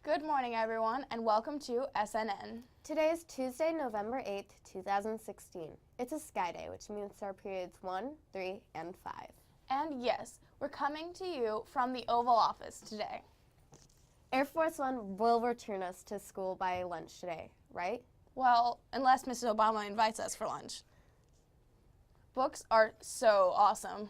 Good morning, everyone, and welcome to S.N.N. Today is Tuesday, November 8th, 2016. It's a Sky Day, which means our periods 1, 3, and 5. And yes, we're coming to you from the Oval Office today. Air Force One will return us to school by lunch today, right? Well, unless Mrs. Obama invites us for lunch. Books are so awesome.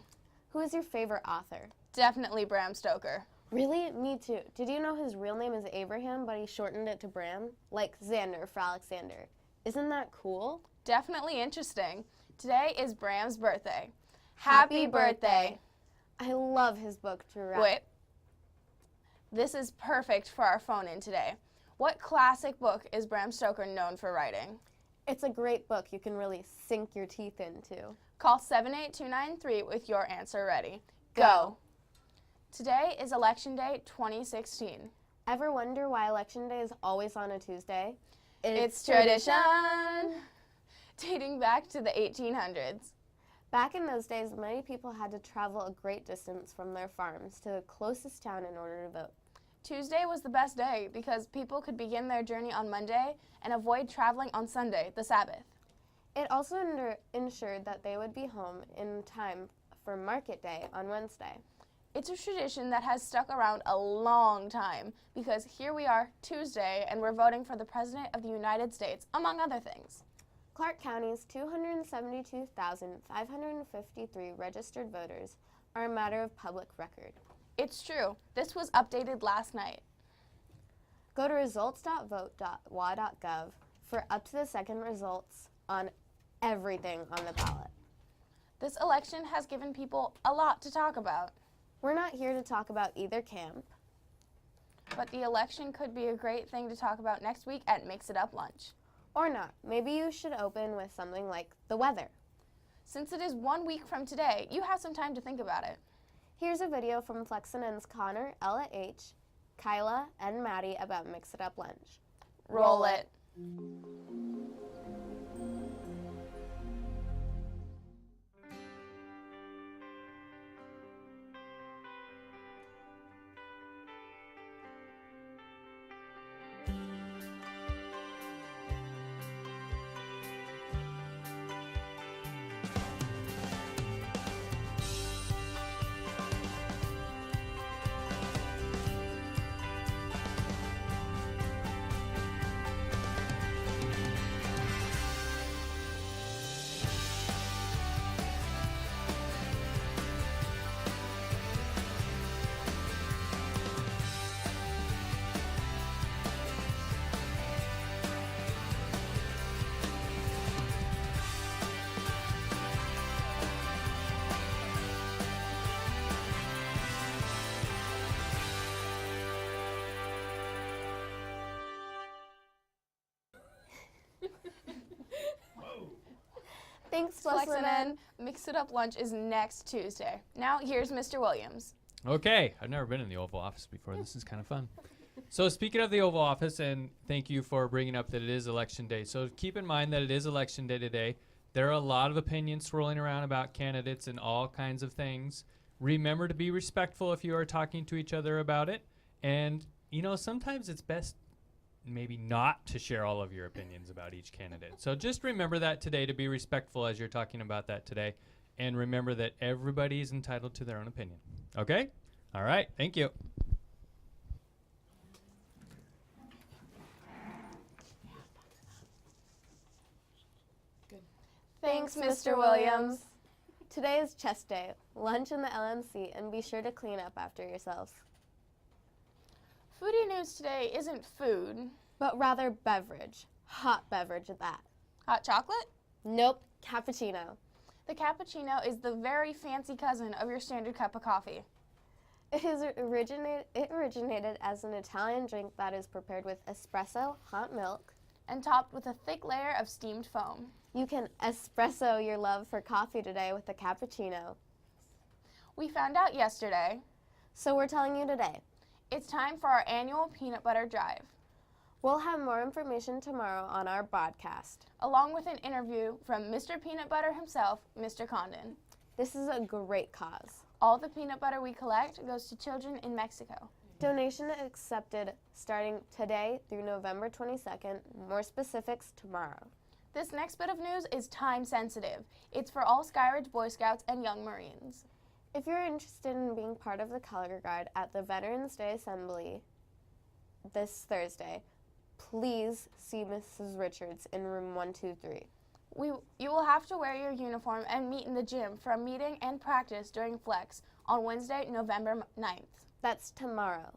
Who is your favorite author? Definitely Bram Stoker. Really? Me too. Did you know his real name is Abraham, but he shortened it to Bram? Like Xander for Alexander. Isn't that cool? Definitely interesting. Today is Bram's birthday. Happy birthday! I love his book to write. Wait. This is perfect for our phone-in today. What classic book is Bram Stoker known for writing? It's a great book you can really sink your teeth into. Call 78293 with your answer ready. Go! Today is Election Day 2016. Ever wonder why Election Day is always on a Tuesday? It's tradition! Dating back to the 1800s. Back in those days, many people had to travel a great distance from their farms to the closest town in order to vote. Tuesday was the best day because people could begin their journey on Monday and avoid traveling on Sunday, the Sabbath. It also ensured that they would be home in time for market day on Wednesday. It's a tradition that has stuck around a long time because here we are, Tuesday, and we're voting for the President of the United States, among other things. Clark County's 272,553 registered voters are a matter of public record. It's true. This was updated last night. Go to results.vote.wa.gov for up-to-the-second results on everything on the ballot. This election has given people a lot to talk about. We're not here to talk about either camp. But the election could be a great thing to talk about next week at Mix It Up Lunch. Or not. Maybe you should open with something like the weather. Since it is 1 week from today, you have some time to think about it. Here's a video from S.N.N's Connor, Ella H., Kyla, and Maddie about Mix It Up Lunch. Roll it. Thanks, S.N.N. Mix It Up Lunch is next Tuesday. Now, here's Mr. Williams. Okay, I've never been in the Oval Office before. This is kind of fun. So speaking of the Oval Office, and thank you for bringing up that it is Election Day. So keep in mind that it is Election Day today. There are a lot of opinions swirling around about candidates and all kinds of things. Remember to be respectful if you are talking to each other about it. And, you know, sometimes it's best maybe not to share all of your opinions about each candidate. So just remember that today, to be respectful as you're talking about that today. And remember that everybody is entitled to their own opinion. Okay? All right. Thank you. Good. Thanks, Mr. Williams. Today is chess day, lunch in the LMC, and be sure to clean up after yourselves. Foodie news today isn't food, but rather beverage. Hot beverage at that. Hot chocolate? Nope, cappuccino. The cappuccino is the very fancy cousin of your standard cup of coffee. It originated as an Italian drink that is prepared with espresso, hot milk, and topped with a thick layer of steamed foam. You can espresso your love for coffee today with a cappuccino. We found out yesterday. So we're telling you today. It's time for our annual peanut butter drive. We'll have more information tomorrow on our podcast, along with an interview from Mr. Peanut Butter himself, Mr. Condon. This is a great cause. All the peanut butter we collect goes to children in Mexico. Donation accepted starting today through November 22nd. More specifics tomorrow. This next bit of news is time sensitive. It's for all Skyridge Boy Scouts and Young Marines. If you're interested in being part of the color guard at the Veterans Day Assembly this Thursday, please see Mrs. Richards in room 123. You will have to wear your uniform and meet in the gym for a meeting and practice during Flex on Wednesday, November 9th. That's tomorrow.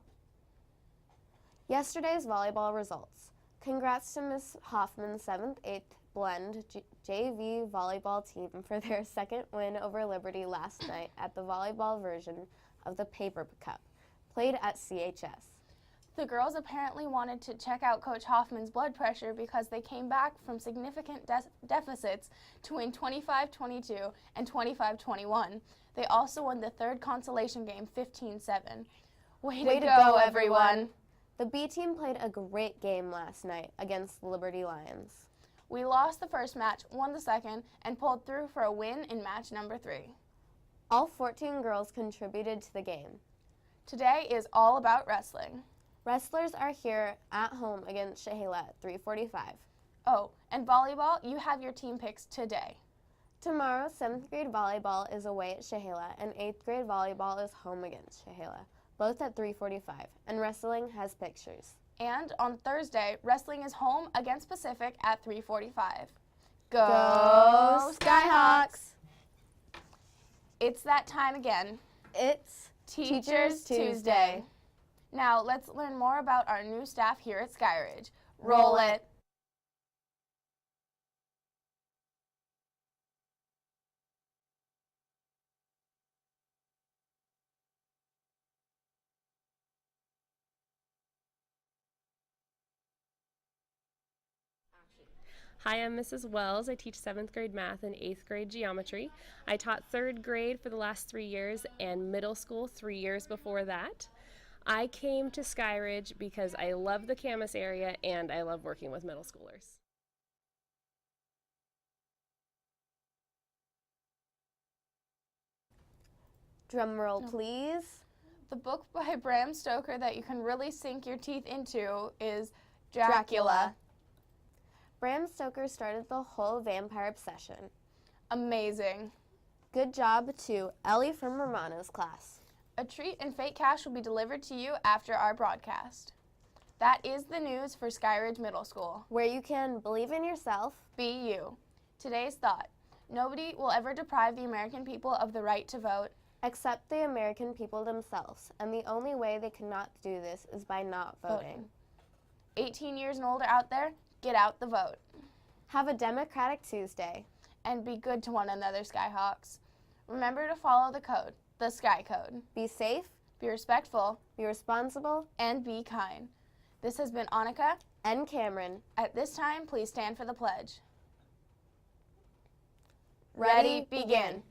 Yesterday's volleyball results. Congrats to Ms. Hoffman's 7th, 8th blend JV volleyball team for their second win over Liberty last night at the volleyball version of the Paper Cup, played at CHS. The girls apparently wanted to check out Coach Hoffman's blood pressure because they came back from significant deficits to win 25-22 and 25-21. They also won the third consolation game 15-7. Way to go, everyone! The B team played a great game last night against the Liberty Lions. We lost the first match, won the second, and pulled through for a win in match number 3. All 14 girls contributed to the game. Today is all about wrestling. Wrestlers are here at home against Chehalis at 3:45. Oh, and volleyball, you have your team picks today. Tomorrow, 7th grade volleyball is away at Chehalis, and 8th grade volleyball is home against Chehalis, both at 3:45, and wrestling has pictures. And on Thursday, wrestling is home against Pacific at 3:45. Go Skyhawks! It's that time again. It's Teachers Tuesday. Now, let's learn more about our new staff here at Skyridge. Roll it! Hi, I'm Mrs. Wells. I teach 7th grade math and 8th grade geometry. I taught 3rd grade for the last 3 years and middle school 3 years before that. I came to Skyridge because I love the Camas area and I love working with middle schoolers. Drum roll, please. The book by Bram Stoker that you can really sink your teeth into is Dracula. Bram Stoker started the whole vampire obsession. Amazing. Good job to Ellie from Romano's class. A treat and fake cash will be delivered to you after our broadcast. That is the news for Skyridge Middle School. Where you can believe in yourself. Be you. Today's thought. Nobody will ever deprive the American people of the right to vote. Except the American people themselves, and the only way they cannot do this is by not voting. 18 years and older out there, get out the vote. Have a Democratic Tuesday. And be good to one another, Skyhawks. Remember to follow the code, the Sky Code. Be safe, Be respectful, be responsible, and be kind. This has been Annika and Cameron. At this time, please stand for the pledge. Ready, Begin.